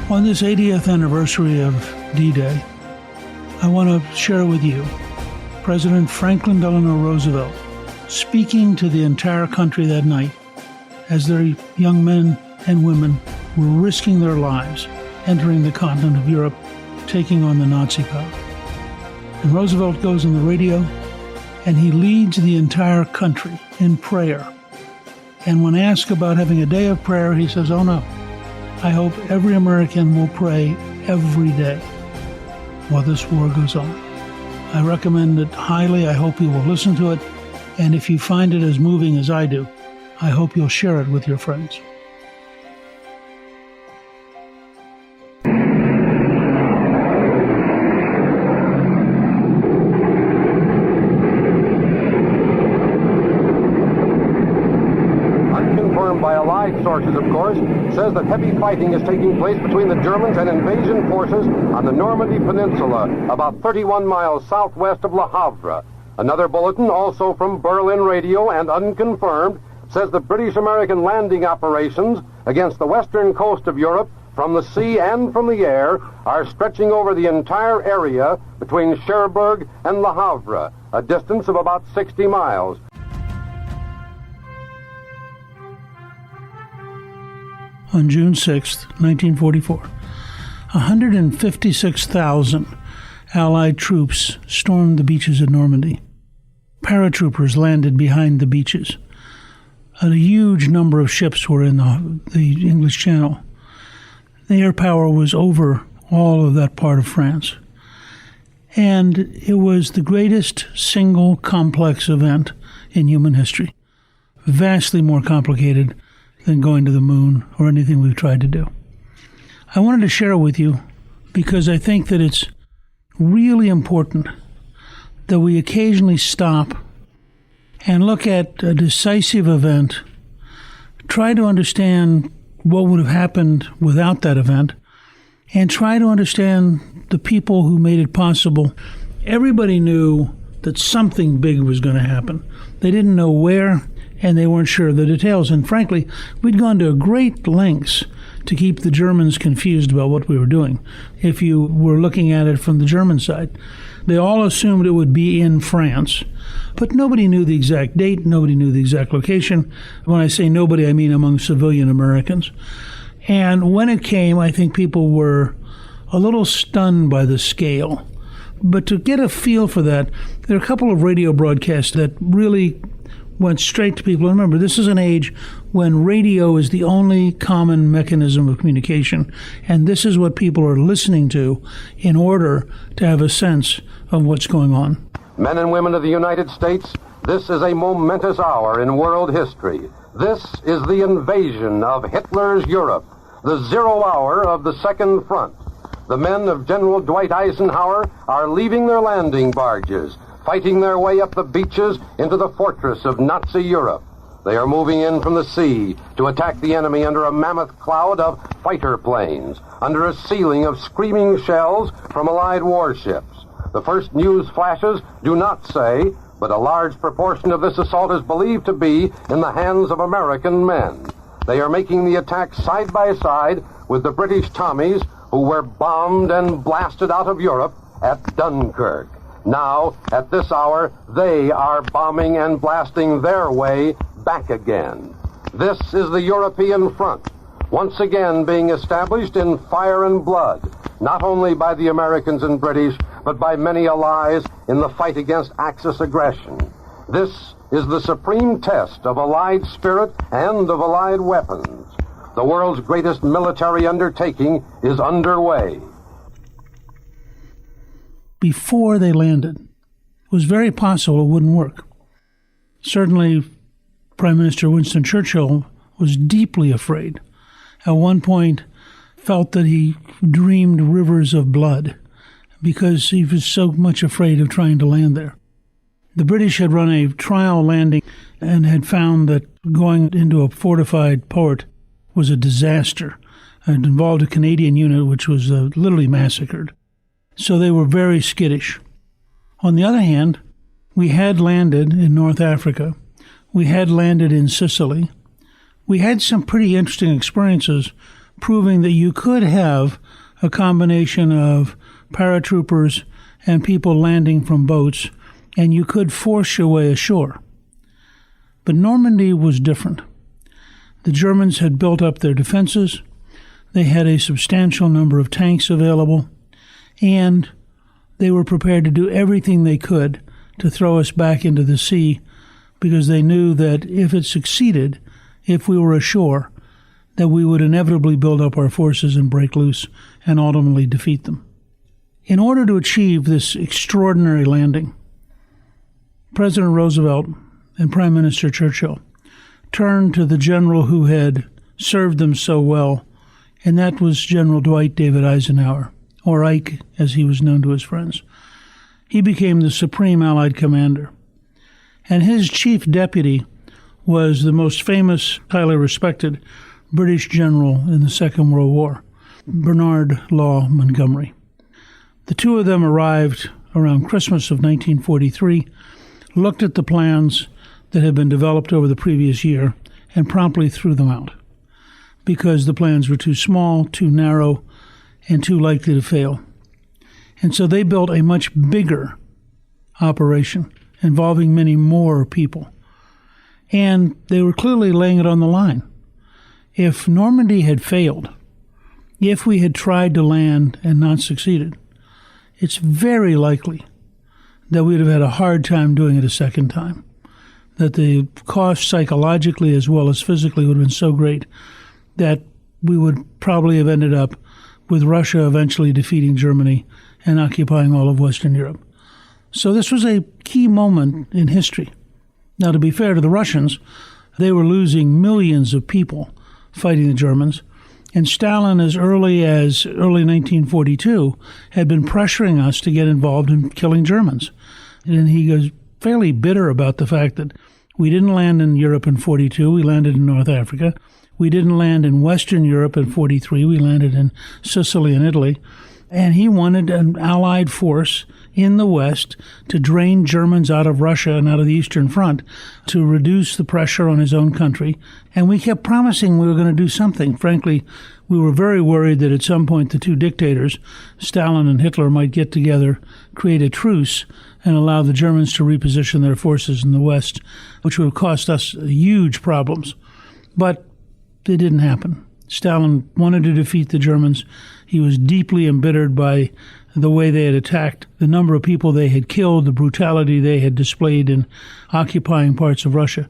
On this 80th anniversary of D-Day, I want to share with you President Franklin Delano Roosevelt speaking to the entire country that night as their young men and women were risking their lives entering the continent of Europe, taking on the Nazi power. And Roosevelt goes on the radio and he leads the entire country in prayer. And when asked about having a day of prayer, he says, "Oh no, I hope every American will pray every day while this war goes on." I recommend it highly. I hope you will listen to it. And if you find it as moving as I do, I hope you'll share it with your friends. By Allied sources, of course, says that heavy fighting is taking place between the Germans and invasion forces on the Normandy Peninsula, about 31 miles southwest of Le Havre. Another bulletin, also from Berlin radio and unconfirmed, says the British-American landing operations against the western coast of Europe from the sea and from the air are stretching over the entire area between Cherbourg and Le Havre, a distance of about 60 miles. On June 6, 1944, 156,000 Allied troops stormed the beaches of Normandy. Paratroopers landed behind the beaches. A huge number of ships were in the English Channel. The air power was over all of that part of France. And it was the greatest single complex event in human history. Vastly more complicated than going to the moon or anything we've tried to do. I wanted to share it with you because I think that it's really important that we occasionally stop and look at a decisive event, try to understand what would have happened without that event, and try to understand the people who made it possible. Everybody knew that something big was going to happen. They didn't know where, and they weren't sure of the details. And frankly, we'd gone to great lengths to keep the Germans confused about what we were doing. If you were looking at it from the German side, they all assumed it would be in France, but nobody knew the exact date, nobody knew the exact location. When I say nobody, I mean among civilian Americans. And when it came, I think people were a little stunned by the scale. But to get a feel for that, there are a couple of radio broadcasts that really went straight to people. And remember, this is an age when radio is the only common mechanism of communication, and this is what people are listening to in order to have a sense of what's going on. Men and women of the United States, this is a momentous hour in world history. This is the invasion of Hitler's Europe, the 0 hour of the Second Front. The men of General Dwight Eisenhower are leaving their landing barges, fighting their way up the beaches into the fortress of Nazi Europe. They are moving in from the sea to attack the enemy under a mammoth cloud of fighter planes, under a ceiling of screaming shells from Allied warships. The first news flashes do not say, but a large proportion of this assault is believed to be in the hands of American men. They are making the attack side by side with the British Tommies who were bombed and blasted out of Europe at Dunkirk. Now, at this hour, they are bombing and blasting their way back again. This is the European front, once again being established in fire and blood, not only by the Americans and British, but by many allies in the fight against Axis aggression. This is the supreme test of Allied spirit and of Allied weapons. The world's greatest military undertaking is underway. Before they landed, it was very possible it wouldn't work. Certainly, Prime Minister Winston Churchill was deeply afraid. At one point, felt that he dreamed rivers of blood because he was so much afraid of trying to land there. The British had run a trial landing and had found that going into a fortified port was a disaster. It involved a Canadian unit which was literally massacred. So they were very skittish. On the other hand, we had landed in North Africa. We had landed in Sicily. We had some pretty interesting experiences proving that you could have a combination of paratroopers and people landing from boats, and you could force your way ashore. But Normandy was different. The Germans had built up their defenses, they had a substantial number of tanks available, and they were prepared to do everything they could to throw us back into the sea, because they knew that if it succeeded, if we were ashore, that we would inevitably build up our forces and break loose and ultimately defeat them. In order to achieve this extraordinary landing, President Roosevelt and Prime Minister Churchill turned to the general who had served them so well, and that was General Dwight David Eisenhower, or Ike as he was known to his friends. He became the supreme Allied commander, and his chief deputy was the most famous, highly respected British general in the Second World War, Bernard Law Montgomery. The two of them arrived around Christmas of 1943, looked at the plans that had been developed over the previous year, and promptly threw them out because the plans were too small, too narrow, and too likely to fail. And so they built a much bigger operation involving many more people. And they were clearly laying it on the line. If Normandy had failed, if we had tried to land and not succeeded, it's very likely that we'd have had a hard time doing it a second time, that the cost psychologically as well as physically would have been so great that we would probably have ended up with Russia eventually defeating Germany and occupying all of Western Europe. So this was a key moment in history. Now, to be fair to the Russians, they were losing millions of people fighting the Germans, and Stalin, as early 1942, had been pressuring us to get involved in killing Germans. And he was fairly bitter about the fact that we didn't land in Europe in 42, we landed in North Africa. We didn't land in Western Europe in 43, we landed in Sicily and Italy. And he wanted an Allied force in the West to drain Germans out of Russia and out of the Eastern Front to reduce the pressure on his own country. And we kept promising we were going to do something. Frankly, we were very worried that at some point the two dictators, Stalin and Hitler, might get together, create a truce, and allow the Germans to reposition their forces in the West, which would have cost us huge problems. But it didn't happen. Stalin wanted to defeat the Germans. He was deeply embittered by the way they had attacked, the number of people they had killed, the brutality they had displayed in occupying parts of Russia.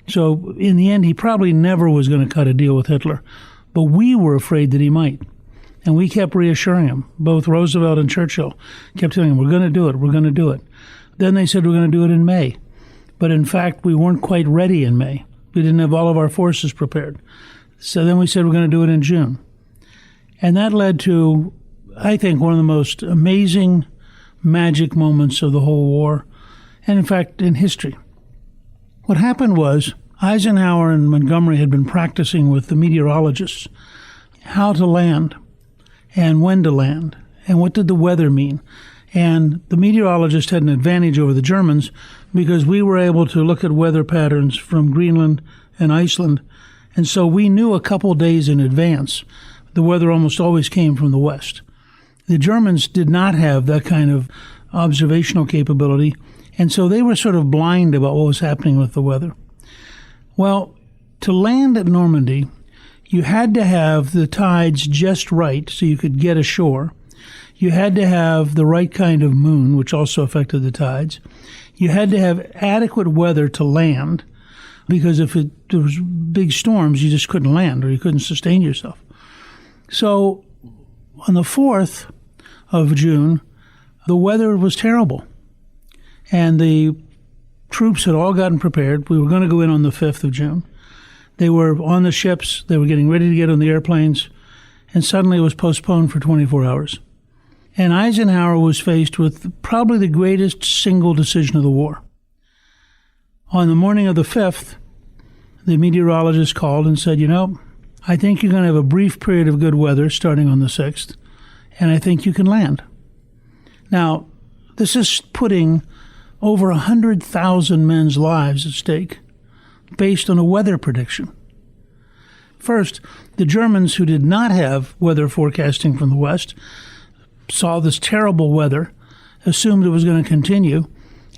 So in the end, he probably never was going to cut a deal with Hitler. But we were afraid that he might. And we kept reassuring him. Both Roosevelt and Churchill kept telling him, we're going to do it, we're going to do it. Then they said we're going to do it in May. But in fact, we weren't quite ready in May. We didn't have all of our forces prepared. So then we said we're going to do it in June. And that led to, I think, one of the most amazing magic moments of the whole war, and in fact, in history. What happened was Eisenhower and Montgomery had been practicing with the meteorologists how to land and when to land and what did the weather mean. And the meteorologists had an advantage over the Germans because we were able to look at weather patterns from Greenland and Iceland. And so we knew a couple days in advance. The weather almost always came from the west. The Germans did not have that kind of observational capability, and so they were sort of blind about what was happening with the weather. Well, to land at Normandy, you had to have the tides just right so you could get ashore. You had to have the right kind of moon, which also affected the tides. You had to have adequate weather to land, because if there was big storms, you just couldn't land or you couldn't sustain yourself. So on the 4th of June, the weather was terrible. And the troops had all gotten prepared. We were going to go in on the 5th of June. They were on the ships. They were getting ready to get on the airplanes. And suddenly it was postponed for 24 hours. And Eisenhower was faced with probably the greatest single decision of the war. On the morning of the 5th, the meteorologist called and said, I think you're going to have a brief period of good weather starting on the 6th, and I think you can land. Now, this is putting over 100,000 men's lives at stake based on a weather prediction. First, the Germans, who did not have weather forecasting from the West, saw this terrible weather, assumed it was going to continue,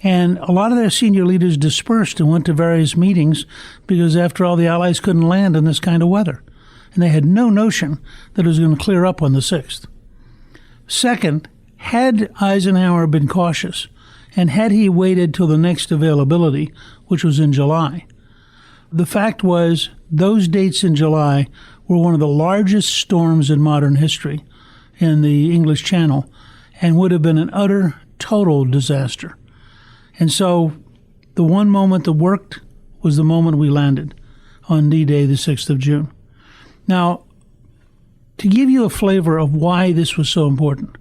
and a lot of their senior leaders dispersed and went to various meetings because, after all, the Allies couldn't land in this kind of weather. And they had no notion that it was going to clear up on the 6th. Second, had Eisenhower been cautious, and had he waited till the next availability, which was in July, the fact was those dates in July were one of the largest storms in modern history in the English Channel and would have been an utter, total disaster. And so the one moment that worked was the moment we landed on D-Day, the 6th of June. Now, to give you a flavor of why this was so important,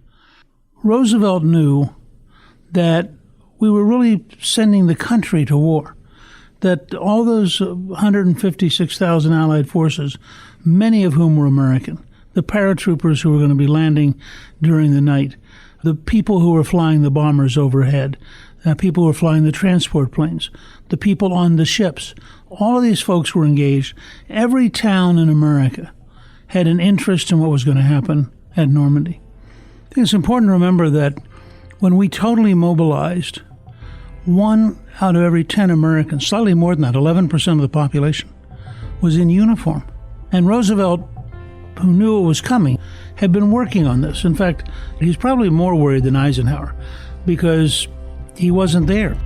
Roosevelt knew that we were really sending the country to war, that all those 156,000 Allied forces, many of whom were American, the paratroopers who were going to be landing during the night, the people who were flying the bombers overhead, people who were flying the transport planes, the people on the ships, all of these folks were engaged. Every town in America had an interest in what was going to happen at Normandy. I think it's important to remember that when we totally mobilized, 1 out of every 10 Americans, slightly more than that, 11% of the population, was in uniform. And Roosevelt, who knew it was coming, had been working on this. In fact, he's probably more worried than Eisenhower because he wasn't there.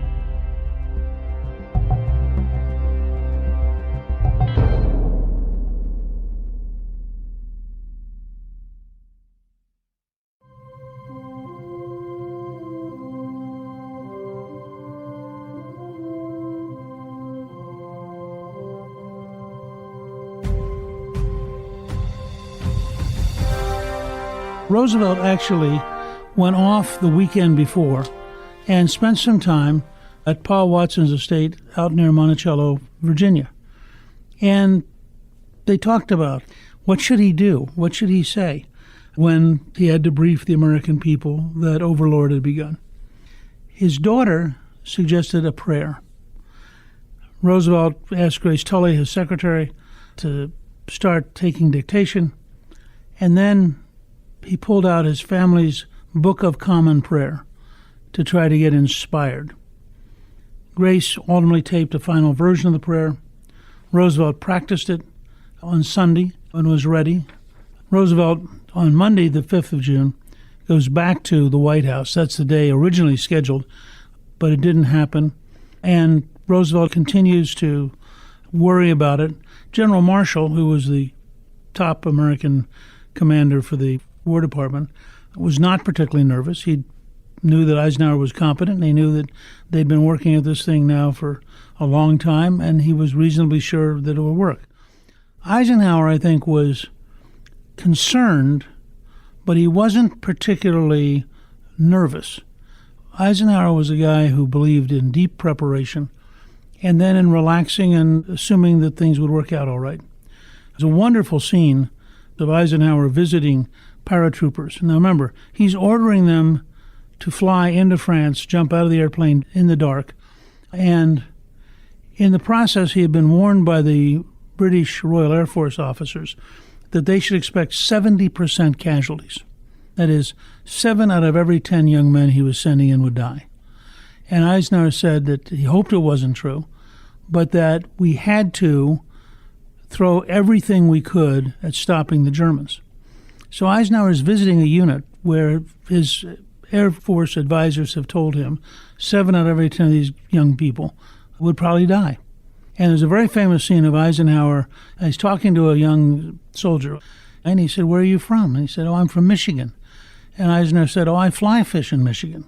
Roosevelt actually went off the weekend before and spent some time at Paul Watson's estate out near Monticello, Virginia. And they talked about what should he do, what should he say when he had to brief the American people that overlord had begun. His daughter suggested a prayer. Roosevelt asked Grace Tully, his secretary, to start taking dictation, and then he pulled out his family's Book of Common Prayer to try to get inspired. Grace ultimately taped a final version of the prayer. Roosevelt practiced it on Sunday and was ready. Roosevelt, on Monday, the 5th of June, goes back to the White House. That's the day originally scheduled, but it didn't happen. And Roosevelt continues to worry about it. General Marshall, who was the top American commander for the War Department, was not particularly nervous. He knew that Eisenhower was competent, and he knew that they'd been working at this thing now for a long time, and he was reasonably sure that it would work. Eisenhower, I think, was concerned, but he wasn't particularly nervous. Eisenhower was a guy who believed in deep preparation and then in relaxing and assuming that things would work out all right. There's a wonderful scene of Eisenhower visiting paratroopers. Now remember, he's ordering them to fly into France, jump out of the airplane in the dark, and in the process he had been warned by the British Royal Air Force officers that they should expect 70% casualties. That is, 7 out of every 10 young men he was sending in would die. And Eisenhower said that he hoped it wasn't true, but that we had to throw everything we could at stopping the Germans. So Eisenhower is visiting a unit where his Air Force advisors have told him 7 out of every 10 of these young people would probably die. And there's a very famous scene of Eisenhower. He's talking to a young soldier, and he said, "Where are you from?" And he said, "Oh, I'm from Michigan." And Eisenhower said, "Oh, I fly fish in Michigan."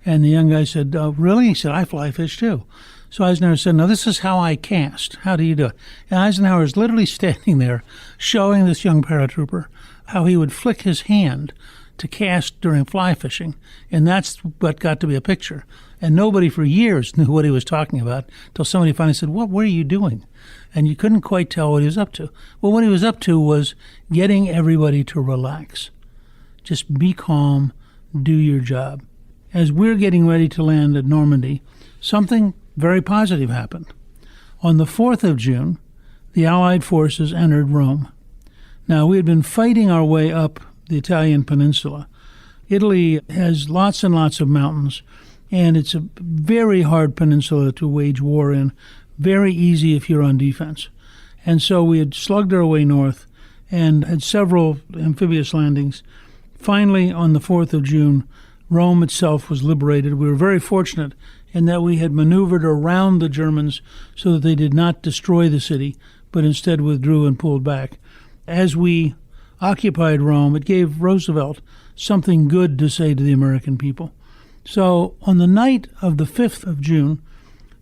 And the young guy said, "Oh, really?" He said, "I fly fish too." So Eisenhower said, "No, this is how I cast. How do you do it?" And Eisenhower is literally standing there showing this young paratrooper how he would flick his hand to cast during fly fishing. And that's what got to be a picture. And nobody for years knew what he was talking about until somebody finally said, "What were you doing?" And you couldn't quite tell what he was up to. Well, what he was up to was getting everybody to relax. Just be calm, do your job. As we're getting ready to land at Normandy, something very positive happened. On the 4th of June, the Allied forces entered Rome. Now, we had been fighting our way up the Italian peninsula. Italy has lots and lots of mountains, and it's a very hard peninsula to wage war in, very easy if you're on defense. And so we had slugged our way north and had several amphibious landings. Finally, on the 4th of June, Rome itself was liberated. We were very fortunate in that we had maneuvered around the Germans so that they did not destroy the city, but instead withdrew and pulled back. As we occupied Rome, it gave Roosevelt something good to say to the American people. So on the night of the 5th of June,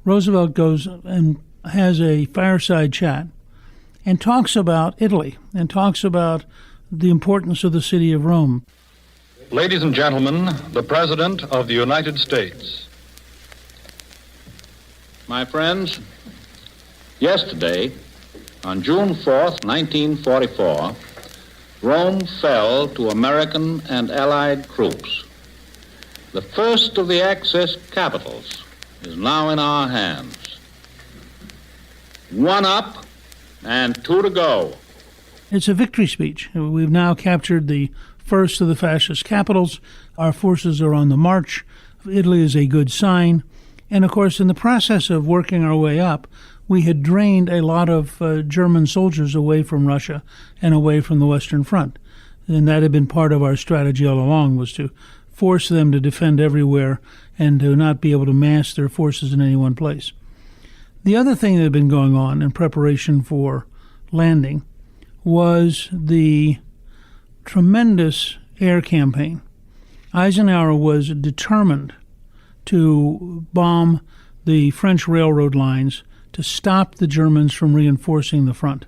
Roosevelt goes and has a fireside chat and talks about Italy and talks about the importance of the city of Rome. Ladies and gentlemen, the President of the United States. My friends, yesterday, on June 4th, 1944, Rome fell to American and Allied troops. The first of the Axis capitals is now in our hands. 1 up and 2 to go. It's a victory speech. We've now captured the first of the fascist capitals. Our forces are on the march. Italy is a good sign. And, of course, in the process of working our way up, we had drained a lot of German soldiers away from Russia and away from the Western Front. And that had been part of our strategy all along, was to force them to defend everywhere and to not be able to mass their forces in any one place. The other thing that had been going on in preparation for landing was the tremendous air campaign. Eisenhower was determined to bomb the French railroad lines to stop the Germans from reinforcing the front.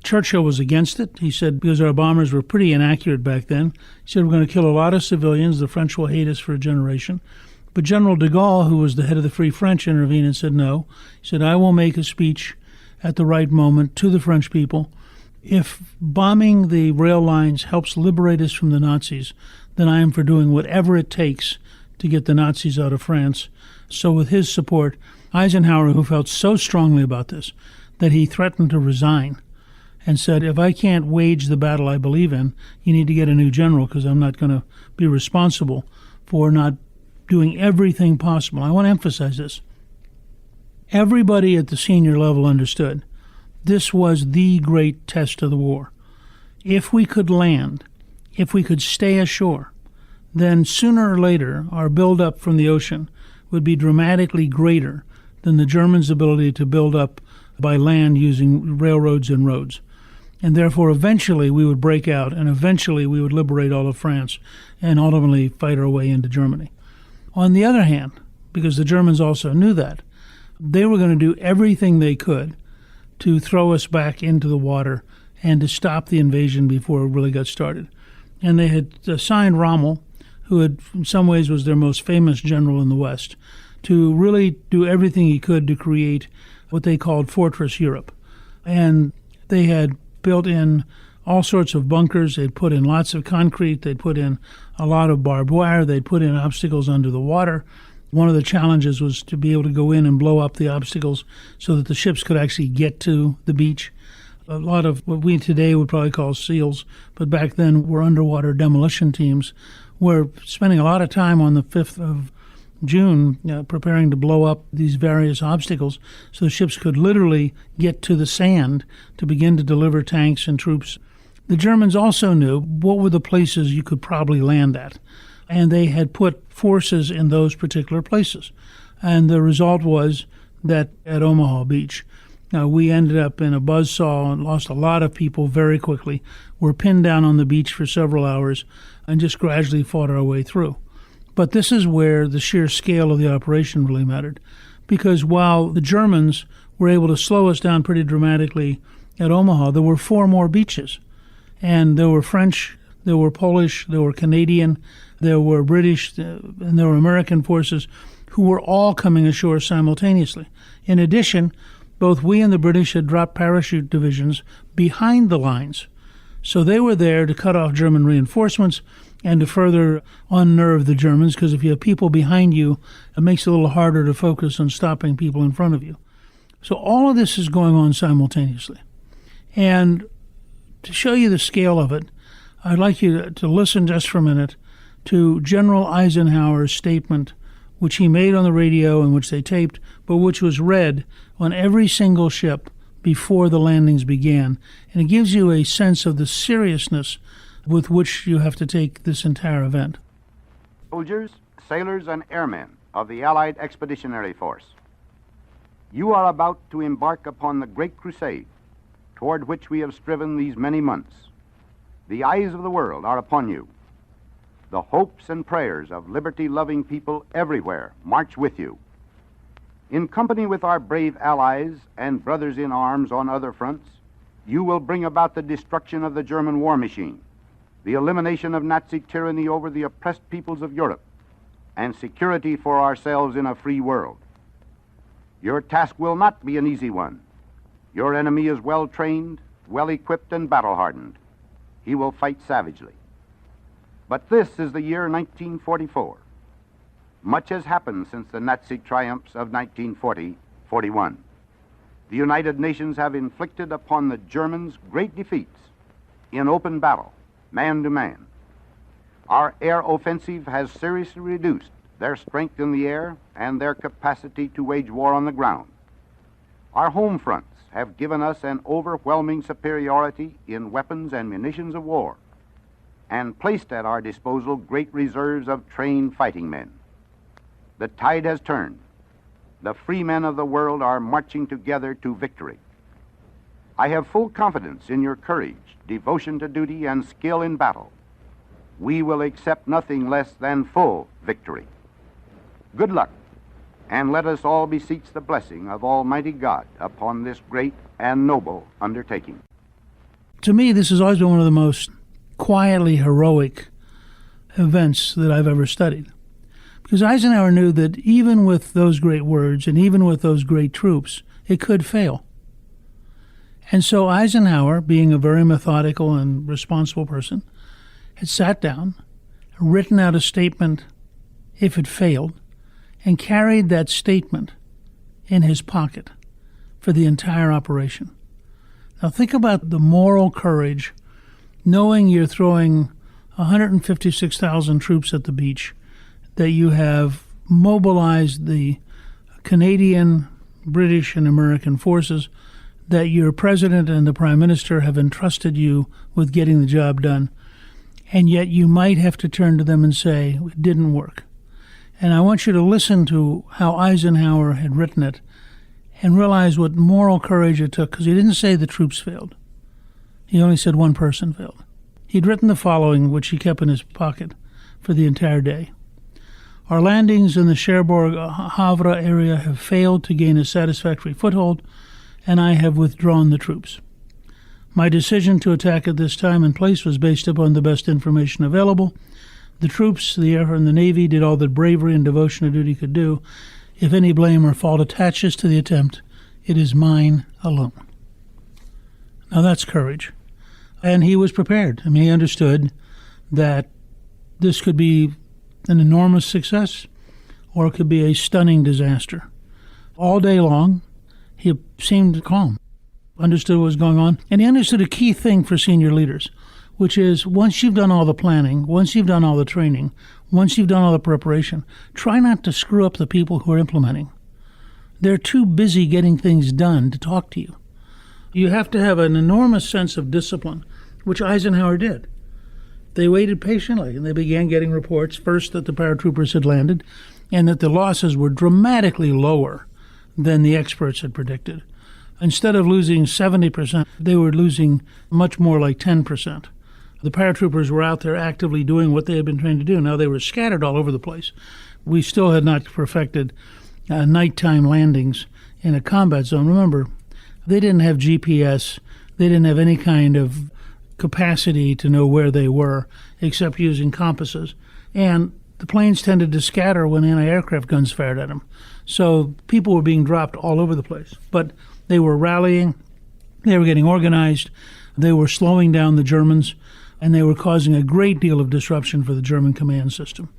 Churchill was against it. He said, because our bombers were pretty inaccurate back then, he said, we're going to kill a lot of civilians. The French will hate us for a generation. But General de Gaulle, who was the head of the Free French, intervened and said, no. He said, I will make a speech at the right moment to the French people. If bombing the rail lines helps liberate us from the Nazis, then I am for doing whatever it takes to get the Nazis out of France. So with his support, Eisenhower, who felt so strongly about this, that he threatened to resign and said, if I can't wage the battle I believe in, you need to get a new general because I'm not going to be responsible for not doing everything possible. I want to emphasize this. Everybody at the senior level understood this was the great test of the war. If we could land, if we could stay ashore, then sooner or later our buildup from the ocean would be dramatically greater than the Germans' ability to build up by land using railroads and roads. And therefore, eventually we would break out, and eventually we would liberate all of France and ultimately fight our way into Germany. On the other hand, because the Germans also knew that, they were going to do everything they could to throw us back into the water and to stop the invasion before it really got started. And they had assigned Rommel, who had, in some ways was their most famous general in the West, to really do everything he could to create what they called Fortress Europe. And they had built in all sorts of bunkers. They'd put in lots of concrete. They'd put in a lot of barbed wire. They'd put in obstacles under the water. One of the challenges was to be able to go in and blow up the obstacles so that the ships could actually get to the beach. A lot of what we today would probably call SEALs, but back then were underwater demolition teams, were spending a lot of time on the 5th of June preparing to blow up these various obstacles so the ships could literally get to the sand to begin to deliver tanks and troops. The Germans also knew what were the places you could probably land at, and they had put forces in those particular places. And the result was that at Omaha Beach, we ended up in a buzzsaw and lost a lot of people very quickly. Were pinned down on the beach for several hours and just gradually fought our way through. But this is where the sheer scale of the operation really mattered, because while the Germans were able to slow us down pretty dramatically at Omaha, there were 4 more beaches. And there were French, there were Polish, there were Canadian, there were British, and there were American forces who were all coming ashore simultaneously. In addition, both we and the British had dropped parachute divisions behind the lines. So they were there to cut off German reinforcements and to further unnerve the Germans, because if you have people behind you, it makes it a little harder to focus on stopping people in front of you. So all of this is going on simultaneously. And to show you the scale of it, I'd like you to listen just for a minute to General Eisenhower's statement, which he made on the radio and which they taped, but which was read on every single ship before the landings began. And it gives you a sense of the seriousness with which you have to take this entire event. Soldiers, sailors, and airmen of the Allied Expeditionary Force, you are about to embark upon the great crusade toward which we have striven these many months. The eyes of the world are upon you. The hopes and prayers of liberty-loving people everywhere march with you. In company with our brave allies and brothers in arms on other fronts, you will bring about the destruction of the German war machine, the elimination of Nazi tyranny over the oppressed peoples of Europe, and security for ourselves in a free world. Your task will not be an easy one. Your enemy is well-trained, well-equipped, and battle-hardened. He will fight savagely. But this is the year 1944. Much has happened since the Nazi triumphs of 1940-41. The United Nations have inflicted upon the Germans great defeats in open battle, man to man. Our air offensive has seriously reduced their strength in the air and their capacity to wage war on the ground. Our home fronts have given us an overwhelming superiority in weapons and munitions of war, and placed at our disposal great reserves of trained fighting men. The tide has turned. The free men of the world are marching together to victory. I have full confidence in your courage, devotion to duty, and skill in battle. We will accept nothing less than full victory. Good luck, and let us all beseech the blessing of Almighty God upon this great and noble undertaking. To me, this has always been one of the most quietly heroic events that I've ever studied. Because Eisenhower knew that even with those great words and even with those great troops, it could fail. And so Eisenhower, being a very methodical and responsible person, had sat down, written out a statement if it failed, and carried that statement in his pocket for the entire operation. Now think about the moral courage, knowing you're throwing 156,000 troops at the beach, that you have mobilized the Canadian, British, and American forces, that your president and the prime minister have entrusted you with getting the job done, and yet you might have to turn to them and say, it didn't work. And I want you to listen to how Eisenhower had written it and realize what moral courage it took, because he didn't say the troops failed. He only said one person failed. He'd written the following, which he kept in his pocket for the entire day. Our landings in the Cherbourg-Havre area have failed to gain a satisfactory foothold, and I have withdrawn the troops. My decision to attack at this time and place was based upon the best information available. The troops, the Air and the Navy, did all that bravery and devotion to duty could do. If any blame or fault attaches to the attempt, it is mine alone. Now that's courage. And he was prepared. I mean, he understood that this could be an enormous success or it could be a stunning disaster. All day long, he seemed calm, understood what was going on, and he understood a key thing for senior leaders, which is once you've done all the planning, once you've done all the training, once you've done all the preparation, try not to screw up the people who are implementing. They're too busy getting things done to talk to you. You have to have an enormous sense of discipline, which Eisenhower did. They waited patiently, and they began getting reports, first that the paratroopers had landed, and that the losses were dramatically lower than the experts had predicted. Instead of losing 70%, they were losing much more like 10%. The paratroopers were out there actively doing what they had been trained to do. Now, they were scattered all over the place. We still had not perfected nighttime landings in a combat zone. Remember, they didn't have GPS. They didn't have any kind of capacity to know where they were except using compasses. And the planes tended to scatter when anti-aircraft guns fired at them. So people were being dropped all over the place. But they were rallying. They were getting organized. They were slowing down the Germans, and they were causing a great deal of disruption for the German command system.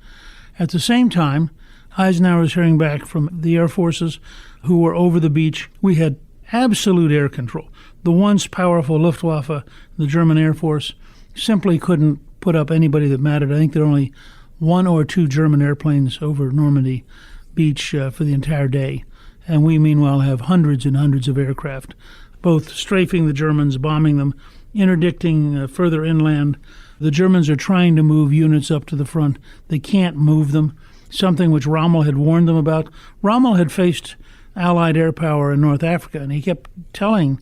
At the same time, Eisenhower was hearing back from the air forces who were over the beach. We had absolute air control. the once powerful Luftwaffe, the German Air Force, simply couldn't put up anybody that mattered. I think there were only 1 or 2 German airplanes over Normandy Beach for the entire day. And we, meanwhile, have hundreds and hundreds of aircraft, both strafing the Germans, bombing them, interdicting further inland. The Germans are trying to move units up to the front. They can't move them, something which Rommel had warned them about. Rommel had faced Allied air power in North Africa, and he kept telling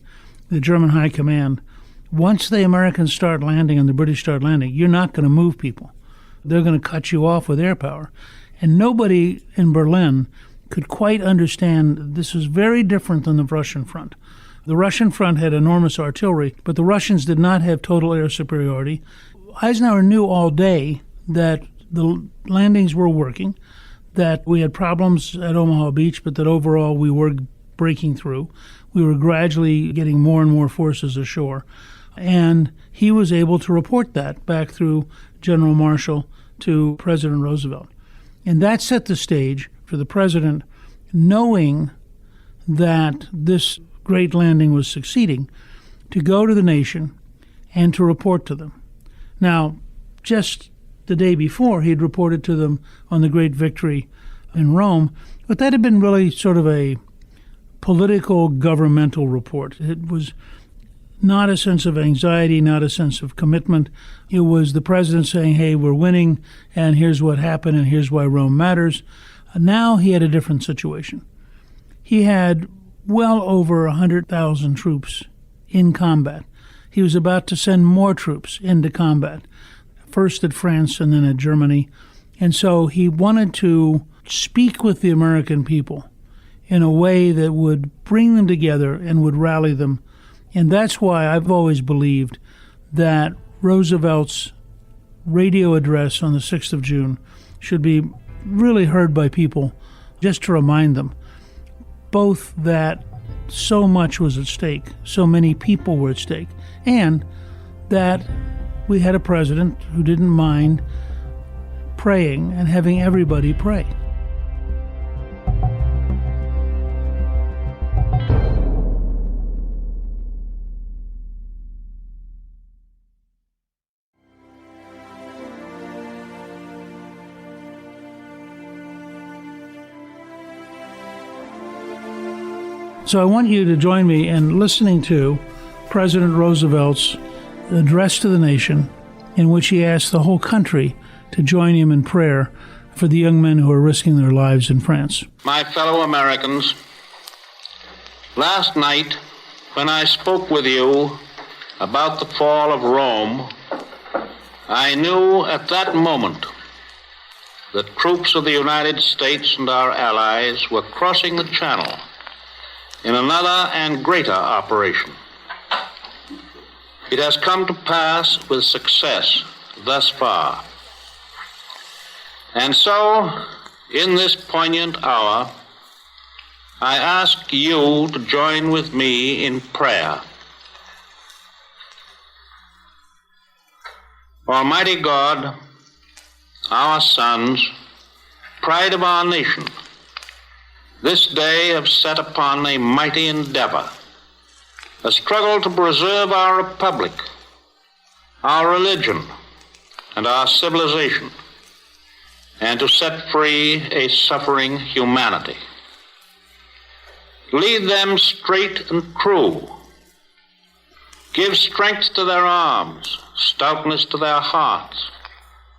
the German high command, once the Americans start landing and the British start landing, you're not going to move people. They're going to cut you off with air power. And nobody in Berlin could quite understand this was very different than the Russian front. The Russian front had enormous artillery, but the Russians did not have total air superiority. Eisenhower knew all day that the landings were working, that we had problems at Omaha Beach, but that overall we were breaking through. We were gradually getting more and more forces ashore. And he was able to report that back through General Marshall to President Roosevelt. And that set the stage for the president, knowing that this great landing was succeeding, to go to the nation and to report to them. Now, just the day before, he had reported to them on the great victory in Rome, but that had been really sort of a political, governmental report. It was not a sense of anxiety, not a sense of commitment. It was the president saying, hey, we're winning, and here's what happened, and here's why Rome matters. Now he had a different situation. He had well over 100,000 troops in combat. He was about to send more troops into combat, first at France and then at Germany. And so he wanted to speak with the American people in a way that would bring them together and would rally them. And that's why I've always believed that Roosevelt's radio address on the 6th of June should be really heard by people, just to remind them both that so much was at stake, so many people were at stake, and that we had a president who didn't mind praying and having everybody pray. So I want you to join me in listening to President Roosevelt's address to the nation, in which he asked the whole country to join him in prayer for the young men who are risking their lives in France. My fellow Americans, last night when I spoke with you about the fall of Rome, I knew at that moment that troops of the United States and our allies were crossing the Channel in another and greater operation. It has come to pass with success thus far. And so, in this poignant hour, I ask you to join with me in prayer. Almighty God, our sons, pride of our nation, this day have set upon a mighty endeavor, a struggle to preserve our republic, our religion, and our civilization, and to set free a suffering humanity. Lead them straight and true. Give strength to their arms, stoutness to their hearts,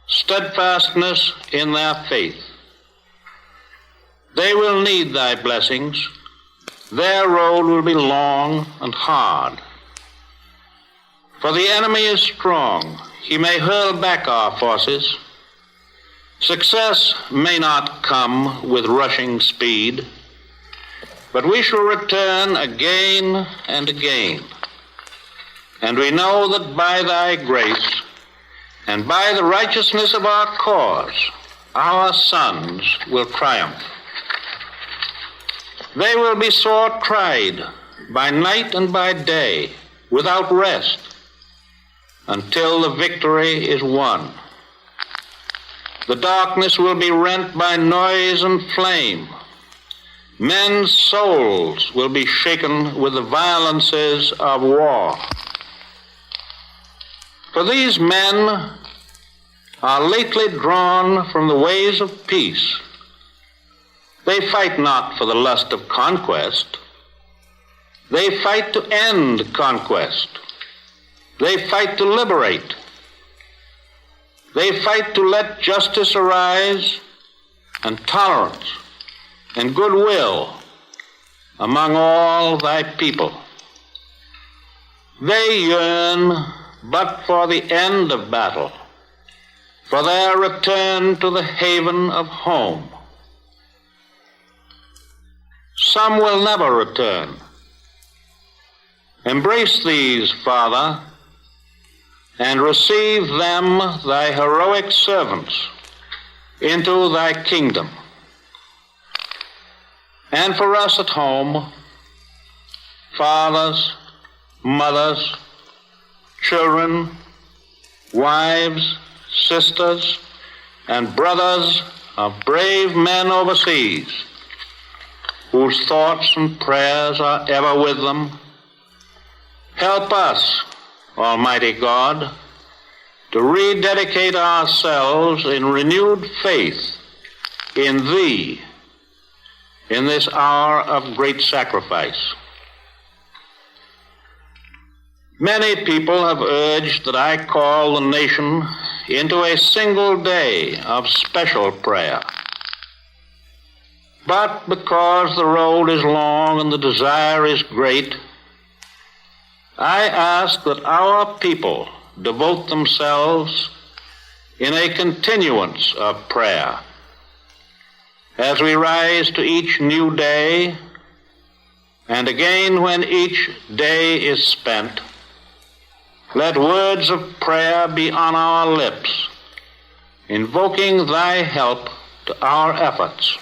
steadfastness in their faith. They will need thy blessings. Their road will be long and hard. For the enemy is strong. He may hurl back our forces. Success may not come with rushing speed, but we shall return again and again. And we know that by thy grace and by the righteousness of our cause, our sons will triumph. They will be sore tried by night and by day, without rest, until the victory is won. The darkness will be rent by noise and flame. Men's souls will be shaken with the violences of war. For these men are lately drawn from the ways of peace. They fight not for the lust of conquest. They fight to end conquest. They fight to liberate. They fight to let justice arise and tolerance and goodwill among all thy people. They yearn but for the end of battle, for their return to the haven of home. Some will never return. Embrace these, Father, and receive them, thy heroic servants, into thy kingdom. And for us at home, fathers, mothers, children, wives, sisters, and brothers of brave men overseas, whose thoughts and prayers are ever with them, help us, Almighty God, to rededicate ourselves in renewed faith in Thee in this hour of great sacrifice. Many people have urged that I call the nation into a single day of special prayer. But because the road is long and the desire is great, I ask that our people devote themselves in a continuance of prayer. As we rise to each new day, and again when each day is spent, let words of prayer be on our lips, invoking thy help to our efforts.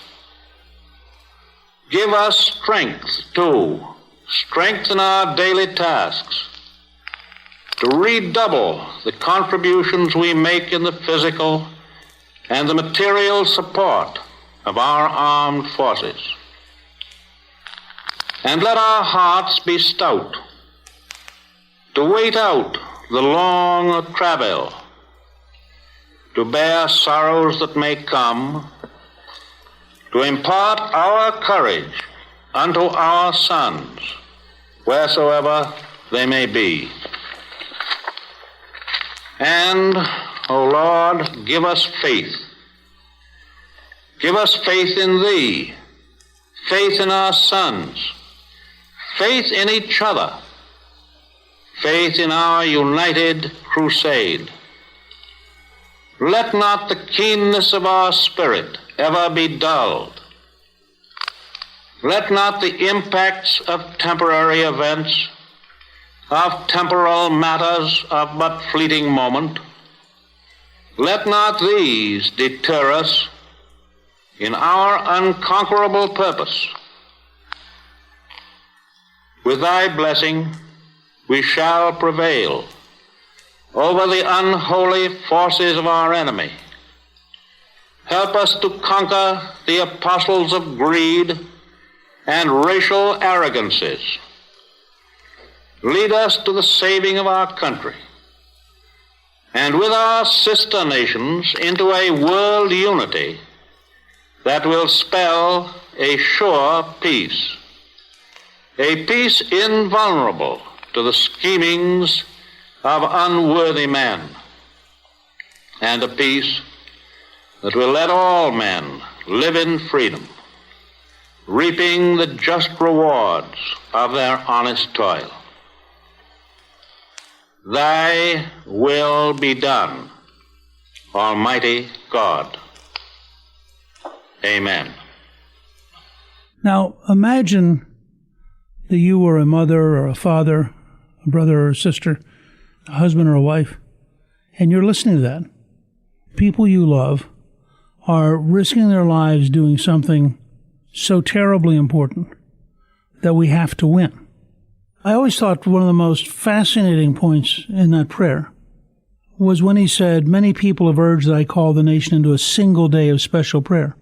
Give us strength, too, strength in our daily tasks, to redouble the contributions we make in the physical and the material support of our armed forces. And let our hearts be stout, to wait out the long travail, to bear sorrows that may come, to impart our courage unto our sons, wheresoever they may be. And, O Lord, give us faith. Give us faith in Thee, faith in our sons, faith in each other, faith in our united crusade. Let not the keenness of our spirit ever be dulled. Let not the impacts of temporary events, of temporal matters of but fleeting moment, let not these deter us in our unconquerable purpose. With thy blessing, we shall prevail over the unholy forces of our enemy. Help us to conquer the apostles of greed and racial arrogances. Lead us to the saving of our country, and with our sister nations into a world unity that will spell a sure peace, a peace invulnerable to the schemings of unworthy men, and a peace that will let all men live in freedom, reaping the just rewards of their honest toil. Thy will be done, Almighty God. Amen. Now, imagine that you were a mother or a father, a brother or a sister, a husband or a wife, and you're listening to that. People you love are risking their lives doing something so terribly important that we have to win. I always thought one of the most fascinating points in that prayer was when he said, many people have urged that I call the nation into a single day of special prayer.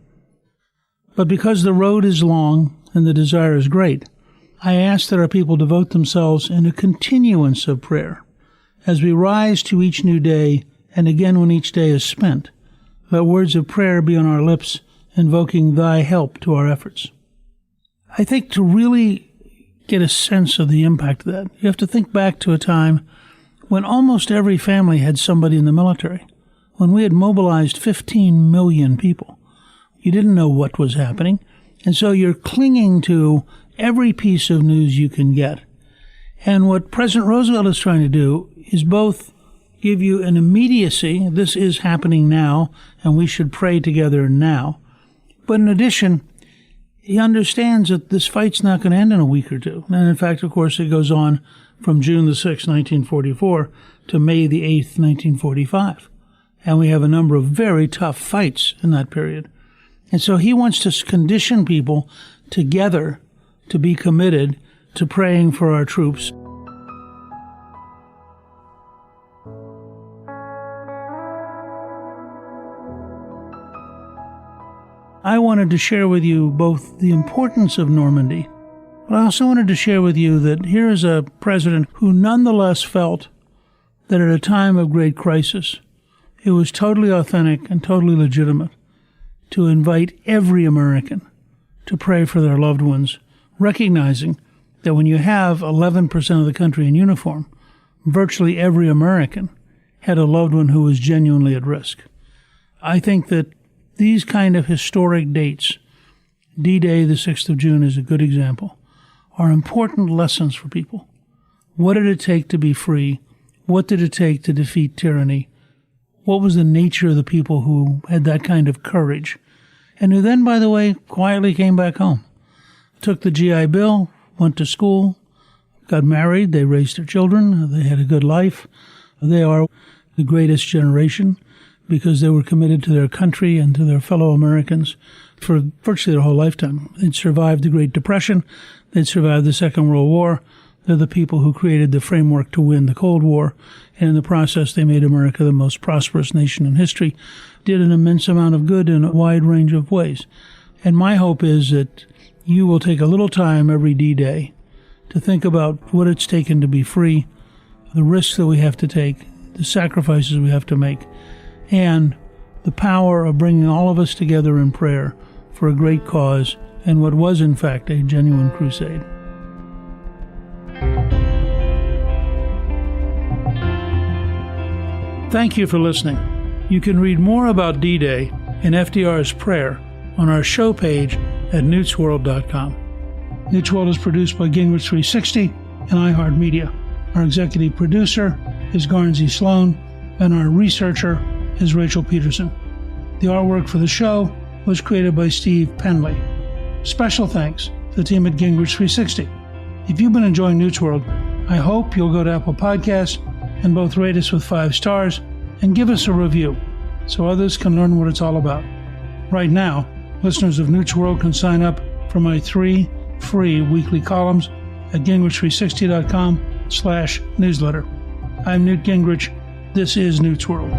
But because the road is long and the desire is great, I ask that our people devote themselves in a continuance of prayer as we rise to each new day and again when each day is spent. Let words of prayer be on our lips, invoking thy help to our efforts. I think to really get a sense of the impact of that, you have to think back to a time when almost every family had somebody in the military, when we had mobilized 15 million people. You didn't know what was happening, and so you're clinging to every piece of news you can get. And what President Roosevelt is trying to do is both give you an immediacy, this is happening now, and we should pray together now. But in addition, he understands that this fight's not going to end in a week or two. And in fact, of course, it goes on from June the 6th, 1944 to May the 8th, 1945. And we have a number of very tough fights in that period. And so he wants to condition people together to be committed to praying for our troops. I wanted to share with you both the importance of Normandy, but I also wanted to share with you that here is a president who nonetheless felt that at a time of great crisis, it was totally authentic and totally legitimate to invite every American to pray for their loved ones, recognizing that when you have 11% of the country in uniform, virtually every American had a loved one who was genuinely at risk. I think that these kind of historic dates, D-Day, the 6th of June, is a good example, are important lessons for people. What did it take to be free? What did it take to defeat tyranny? What was the nature of the people who had that kind of courage? And who then, by the way, quietly came back home. Took the GI Bill, went to school, got married, they raised their children, they had a good life. They are the greatest generation because they were committed to their country and to their fellow Americans for virtually their whole lifetime. They'd survived the Great Depression. They'd survived the Second World War. They're the people who created the framework to win the Cold War. And in the process, they made America the most prosperous nation in history, did an immense amount of good in a wide range of ways. And my hope is that you will take a little time every D-Day to think about what it's taken to be free, the risks that we have to take, the sacrifices we have to make, and the power of bringing all of us together in prayer for a great cause and what was, in fact, a genuine crusade. Thank you for listening. You can read more about D-Day and FDR's prayer on our show page at newtsworld.com. Newt's World is produced by Gingrich 360 and iHeartMedia. Our executive producer is Garnsey Sloan, and our researcher is Rachel Peterson. The artwork for the show was created by Steve Penley. Special thanks to the team at Gingrich 360. If you've been enjoying Newt's World, I hope you'll go to Apple Podcasts and both rate us with 5 stars and give us a review so others can learn what it's all about. Right now, listeners of Newt's World can sign up for my 3 free weekly columns at gingrich360.com/newsletter. I'm Newt Gingrich. This is Newt's World.